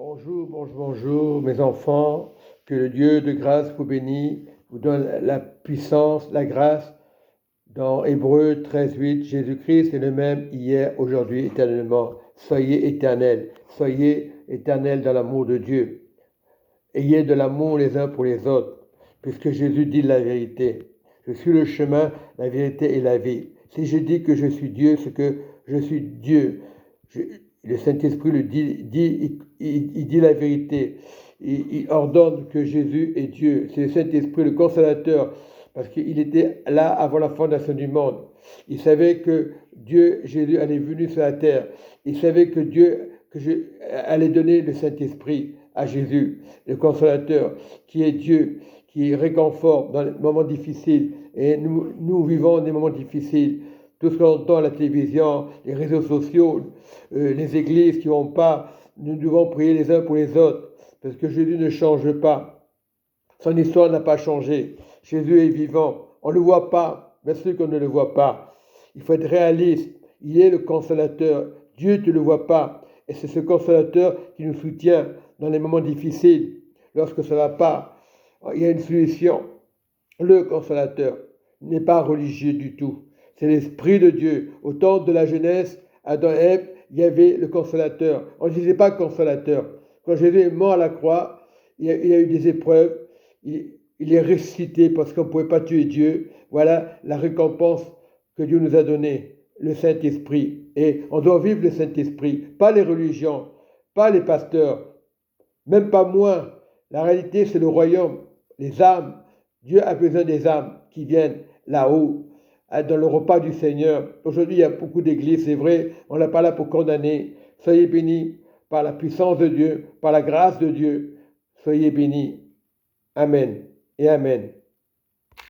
Bonjour, bonjour, bonjour, mes enfants. Que le Dieu de grâce vous bénisse, vous donne la puissance, la grâce. Dans Hébreux 13:8, Jésus-Christ est le même hier, aujourd'hui, éternellement. Soyez éternels, soyez éternels dans l'amour de Dieu. Ayez de l'amour les uns pour les autres, puisque Jésus dit la vérité. Je suis le chemin, la vérité et la vie. Si je dis que je suis Dieu, c'est que je suis Dieu. Le Saint-Esprit le il dit la vérité. Il ordonne que Jésus est Dieu. C'est le Saint-Esprit, le consolateur, parce qu'il était là avant la fondation du monde. Il savait que Dieu, Jésus, allait venir sur la terre. Il savait que Dieu allait donner le Saint-Esprit à Jésus, le consolateur, qui est Dieu, qui réconforte dans les moments difficiles. Et nous vivons des moments difficiles. Tout ce qu'on entend à la télévision, les réseaux sociaux, les églises qui vont pas, nous devons prier les uns pour les autres, parce que Jésus ne change pas. Son histoire n'a pas changé. Jésus est vivant. On ne le voit pas, bien sûr qu'on ne le voit pas. Il faut être réaliste. Il est le consolateur. Dieu ne le voit pas. Et c'est ce consolateur qui nous soutient dans les moments difficiles. Lorsque ça ne va pas, il y a une solution. Le consolateur n'est pas religieux du tout. C'est l'Esprit de Dieu. Au temps de la jeunesse, Adam et Ève, il y avait le consolateur. On ne disait pas consolateur. Quand Jésus est mort à la croix, il y a eu des épreuves. Il est ressuscité parce qu'on ne pouvait pas tuer Dieu. Voilà la récompense que Dieu nous a donnée, le Saint-Esprit. Et on doit vivre le Saint-Esprit, pas les religions, pas les pasteurs, même pas moi. La réalité, c'est le royaume, les âmes. Dieu a besoin des âmes qui viennent là-haut, dans le repas du Seigneur. Aujourd'hui, il y a beaucoup d'églises, c'est vrai, on n'est pas là pour condamner. Soyez bénis par la puissance de Dieu, par la grâce de Dieu. Soyez bénis. Amen et Amen.